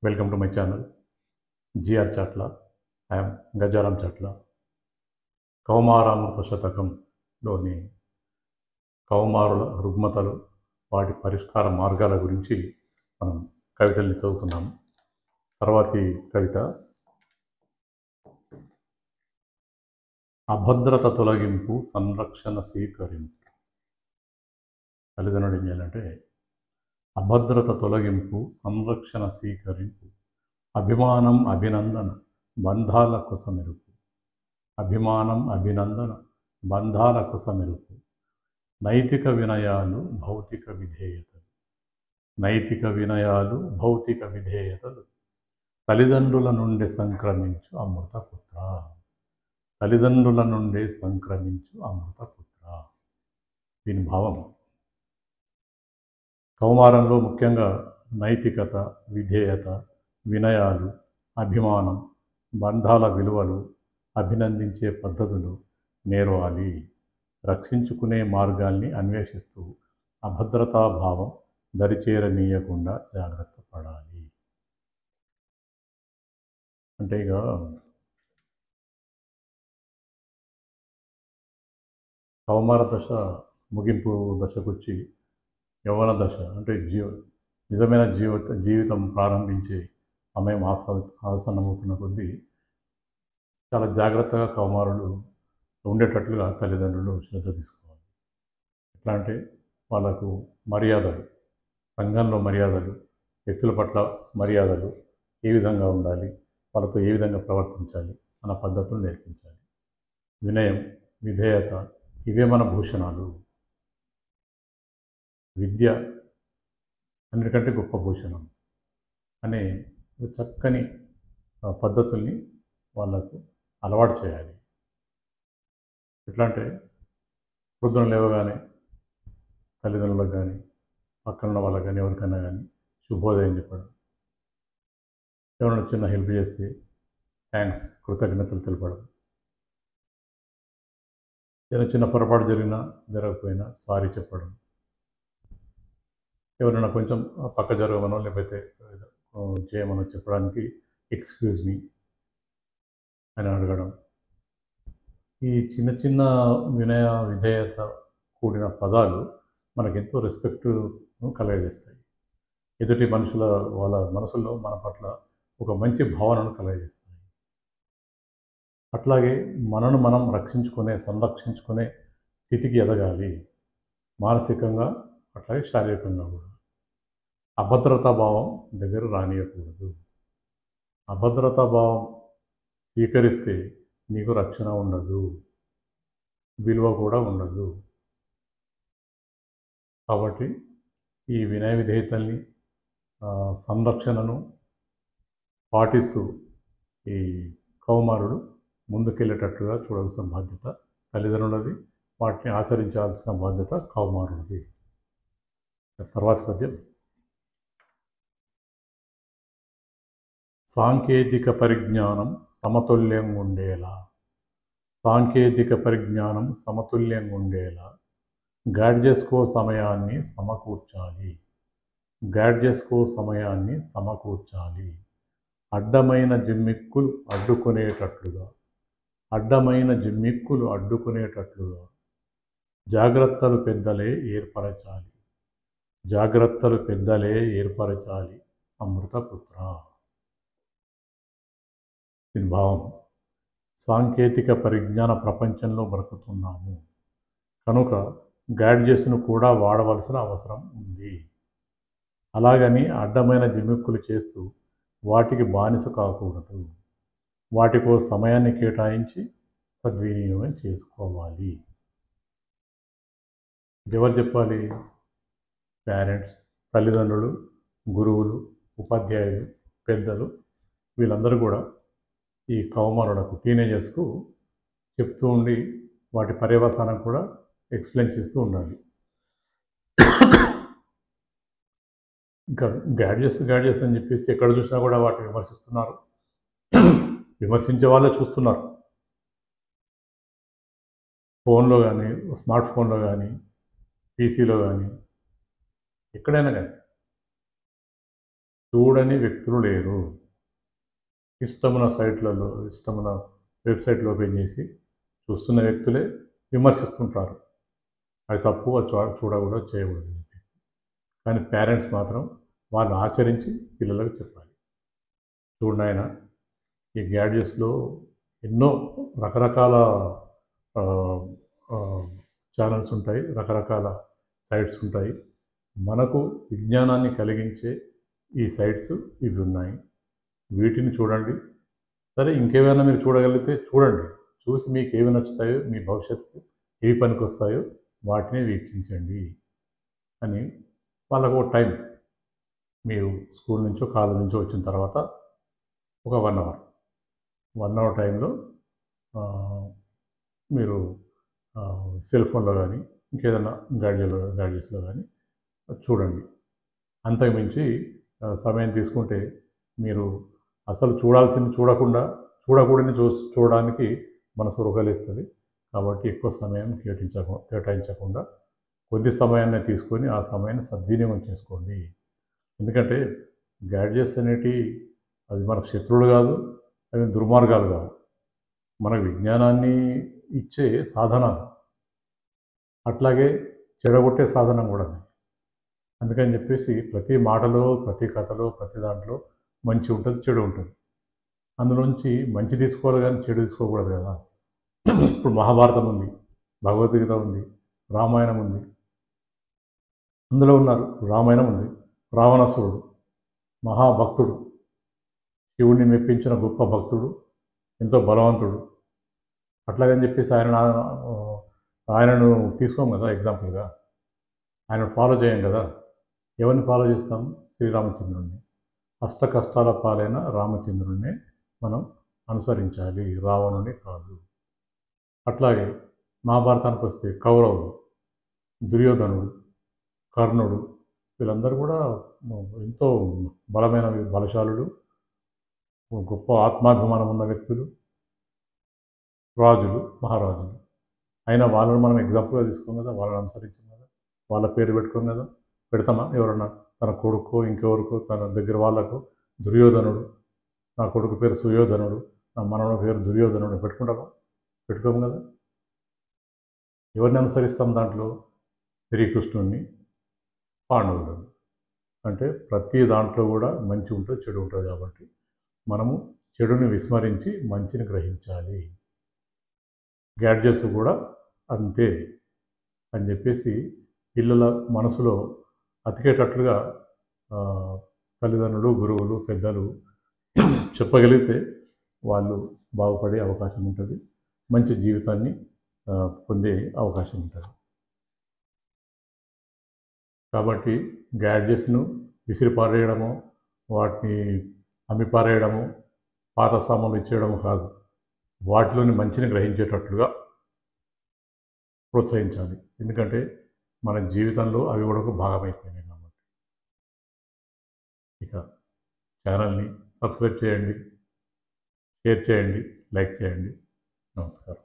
Welcome to my channel GR Chatla. I'm Gajaram Chatla. కౌమారామృత శతకంలోని కౌమారుల రుగ్మతలు, వాటి పరిష్కార మార్గాల గురించి మనం కవితల్ని చదువుతున్నాము. తర్వాతి కవిత అభద్రత తొలగింపు సంరక్షణ స్వీకరింపు. తల్లిదండ్రులు ఏం చేయాలంటే అభద్రత తొలగింపు సంరక్షణ స్వీకరింపు, అభిమానం అభినందన బంధాల కుసమెరుపు. అభిమానం అభినందన బంధాల కుసమెరుపు, నైతిక వినయాలు భౌతిక విధేయతలు. నైతిక వినయాలు భౌతిక విధేయతలు, తల్లిదండ్రుల నుండి సంక్రమించు అమృతపుత్ర. తల్లిదండ్రుల నుండి సంక్రమించు అమృతపుత్ర. దీని భావం కౌమారంలో ముఖ్యంగా నైతికత, విధేయత, వినయాలు, అభిమానం, బంధాల విలువలు, అభినందించే పద్ధతులు నేర్వాలి. రక్షించుకునే మార్గాల్ని అన్వేషిస్తూ అభద్రతాభావం దరిచేరనీయకుండా జాగ్రత్త పడాలి. అంటే ఇక కౌమార దశ ముగింపు దశకొచ్చి యవ్వన దశ అంటే నిజమైన జీవితం ప్రారంభించే సమయం ఆసన్నమవుతున్న కొద్దీ చాలా జాగ్రత్తగా కౌమారులు ఉండేటట్లుగా తల్లిదండ్రులు శ్రద్ధ తీసుకోవాలి. ఎట్లా అంటే వాళ్ళకు మర్యాదలు, సంఘంలో మర్యాదలు, వ్యక్తుల పట్ల మర్యాదలు ఏ విధంగా ఉండాలి, వాళ్ళతో ఏ విధంగా ప్రవర్తించాలి అన్న పద్ధతులు నేర్పించాలి. వినయం, విధేయత ఇవే మన భూషణాలు. విద్య అన్నిటికంటే గొప్ప భూషణం అనే చక్కని పద్ధతుల్ని వాళ్ళకు అలవాటు చేయాలి. ఎట్లా అంటే పొద్దున లేవగానే తల్లిదండ్రులకు కానీ, పక్కన వాళ్ళకి కానీ, ఎవరికైనా కానీ శుభోదయం చెప్పడం, ఎవరైనా చిన్న హెల్ప్ చేస్తే థ్యాంక్స్, కృతజ్ఞతలు తెలపడం, ఏదైనా చిన్న పొరపాటు జరగకపోయినా సారీ చెప్పడం, ఎవరైనా కొంచెం పక్క జరగమనో లేకపోతే చేయమనో చెప్పడానికి ఎక్స్క్యూజ్ మీ అని అడగడం. ఈ చిన్న చిన్న వినయ విధేయత కూడిన పదాలు మనకెంతో రెస్పెక్ట్ కలగజేస్తాయి. ఎదుటి వాళ్ళ మనసుల్లో మన పట్ల ఒక మంచి భావనను కలగజేస్తాయి. అట్లాగే మనను మనం సంరక్షించుకునే స్థితికి ఎదగాలి. మానసికంగా అట్లాగే శారీరకంగా కూడా. అభద్రతా భావం దగ్గర రానియకూడదు. అభద్రతా భావం స్వీకరిస్తే నీకు రక్షణ ఉండదు, విలువ కూడా ఉండదు. కాబట్టి ఈ వినయ విధేయతల్ని, సంరక్షణను పాటిస్తూ ఈ కౌమారుడు ముందుకెళ్ళేటట్లుగా చూడాల్సిన బాధ్యత తల్లిదండ్రులది. వాటిని ఆచరించాల్సిన బాధ్యత కౌమారుడిది. తర్వాత పద్యం. సాంకేతిక పరిజ్ఞానం సమతుల్యంగా ఉండేలా. సాంకేతిక పరిజ్ఞానం సమతుల్యంగా ఉండేలా గాడ్జెస్కో సమయాన్ని సమకూర్చాలి. గాడ్జెస్కో సమయాన్ని సమకూర్చాలి. అడ్డమైన జిమ్మిక్కులు అడ్డుకునేటట్లుగా జాగ్రత్తలు పెద్దలే ఏర్పరచాలి అమృతపుత్ర. దీని భావం సాంకేతిక పరిజ్ఞాన ప్రపంచంలో బ్రతుకుతున్నాము కనుక గాడ్జెట్స్ను కూడా వాడవలసిన అవసరం ఉంది. అలాగని అడ్డమైన జిమ్మిక్కులు చేస్తూ వాటికి బానిస కాకూడదు. వాటికో సమయాన్ని కేటాయించి సద్వినియోగం చేసుకోవాలి. ఎవరు చెప్పాలి? పేరెంట్స్, తల్లిదండ్రులు, గురువులు, ఉపాధ్యాయులు, పెద్దలు వీళ్ళందరూ కూడా ఈ కౌమారులకు, టీనేజర్స్కు చెప్తూ ఉండి వాటి పర్యవసానం కూడా ఎక్స్ప్లెయిన్ చేస్తూ ఉండాలి. ఇంకా గాడ్జెట్స్ అని చెప్పేసి ఎక్కడ చూసినా కూడా వాటిని విమర్శిస్తున్నారు. విమర్శించే వాళ్ళే చూస్తున్నారు. ఫోన్లో కానీ, స్మార్ట్ ఫోన్లో కానీ, పీసీలో కానీ, ఎక్కడైనా కానీ చూడని వ్యక్తులు లేరు. ఇష్టమున్న సైట్లలో, ఇష్టమున్న వెబ్‌సైట్‌లు ఓపెన్ చేసి చూస్తున్న వ్యక్తులే విమర్శిస్తుంటారు. అది తప్పు, అది చూడకూడదు, చేయకూడదు అని చెప్పేసి. కానీ పేరెంట్స్ మాత్రం వాళ్ళు ఆచరించి పిల్లలకు చెప్పాలి. చూడు నాయనా, ఈ గ్యాడ్జెట్స్‌లో ఎన్నో రకరకాల ఆహ్, ఆహ్, ఛానెల్స్ ఉంటాయి. రకరకాల సైట్స్ ఉంటాయి. మనకు విజ్ఞానాన్ని కలిగించే ఈ సైట్స్ ఇవి ఉన్నాయి. వీటిని చూడండి. సరే, ఇంకేమైనా మీరు చూడగలిగితే చూడండి. చూసి మీకు ఏవి నచ్చుతాయో, మీ భవిష్యత్తుకు ఏవి పనికొస్తాయో వాటిని వీక్షించండి అని వాళ్ళకు ఒక టైం, మీరు స్కూల్ నుంచో, కాలేజ్ నుంచో వచ్చిన తర్వాత ఒక 1 అవర్, 1 అవర్ టైంలో మీరు సెల్ ఫోన్‌లో గానీ, ఇంకేదన్నా గ్యాడ్జెట్స్‌లో గానీ చూడండి. అంతకుమించి సమయం తీసుకుంటే మీరు అసలు చూడాల్సింది చూడకుండా, చూడకూడనిది చూడడానికి మనసు ఉరకలేస్తది. కాబట్టి ఎక్కువ సమయం కేటాయించకుండా కొద్ది సమయాన్నే తీసుకొని ఆ సమయాన్ని సద్వినియోగం చేసుకోండి. ఎందుకంటే గ్యాడ్జెట్స్ అనేటివి అవి మనకు శత్రువులు కాదు, అవి దుర్మార్గాలు కావు. మన విజ్ఞానాన్ని ఇచ్చే సాధనాలు. అట్లాగే చెడగొట్టే సాధనం కూడా అది. అందుకని చెప్పేసి ప్రతి మాటలో, ప్రతి కథలో, ప్రతి దాంట్లో మంచి ఉంటుంది, చెడు ఉంటుంది. అందులోంచి మంచి తీసుకోవాలి కానీ చెడు తీసుకోకూడదు కదా. ఇప్పుడు మహాభారతం ఉంది, భగవద్గీత ఉంది, రామాయణం ఉంది. అందులో ఉన్నారు. రామాయణం ఉంది. రావణాసురుడు మహాభక్తుడు, శివుడిని మెప్పించిన గొప్ప భక్తుడు, ఎంతో బలవంతుడు. అట్లాగని చెప్పేసి ఆయనను తీసుకోం కదా ఎగ్జాంపుల్గా. ఆయన ఫాలో చేయం కదా. ఎవరిని ఫాలో చేస్తాం? శ్రీరామచంద్రుడిని. అష్ట కష్టాల పాలైన రామచంద్రుడిని మనం అనుసరించాలి, రావణుని కాదు. అట్లాగే మహాభారతానికి వస్తే కౌరవులు, దుర్యోధనుడు, కర్ణుడు, వీళ్ళందరూ కూడా ఎంతో బలమైన బలశాలుడు, గొప్ప ఆత్మాభిమానం ఉన్న వ్యక్తులు, రాజులు, మహారాజులు. అయినా వాళ్ళని మనం ఎగ్జాంపుల్గా తీసుకోం కదా, వాళ్ళని అనుసరించాం కదా, వాళ్ళ పేరు పెట్టుకోం కదా. పెడతామా? ఎవరన్నా తన కొడుకో, ఇంకెవరికో, తన దగ్గర వాళ్ళకు దుర్యోధనుడు, నా కొడుకు పేరు సుయోధనుడు, నా మనవడి పేరు దుర్యోధనుడు పెట్టుకుంటామా? పెట్టుకోము కదా. ఎవరిని అనుసరిస్తాం దాంట్లో? శ్రీకృష్ణుడిని, పాండవులను. అంటే ప్రతి దాంట్లో కూడా మంచి ఉంటుంది, చెడు ఉంటుంది. కాబట్టి మనము చెడుని విస్మరించి మంచిని గ్రహించాలి. గ్యాడ్జెట్స్ కూడా అంతే అని చెప్పేసి పిల్లల మనసులో అతికేటట్లుగా తల్లిదండ్రులు, గురువులు, పెద్దలు చెప్పగలిగితే వాళ్ళు బాగుపడే అవకాశం ఉంటుంది, మంచి జీవితాన్ని పొందే అవకాశం ఉంటుంది. కాబట్టి గ్యాడ్జెట్స్ను విసిరిపారేయడము, వాటిని అమ్మిపారేయడము, పాత సామాన్లు ఇచ్చేయడము కాదు, వాటిలోని మంచిని గ్రహించేటట్లుగా ప్రోత్సహించాలి. ఎందుకంటే మన జీవితంలో అవి కూడా ఒక భాగమైపోయినాయి కాబట్టి. ఇక ఛానల్ని సబ్స్క్రైబ్ చేయండి, షేర్ చేయండి, లైక్ చేయండి. నమస్కారం.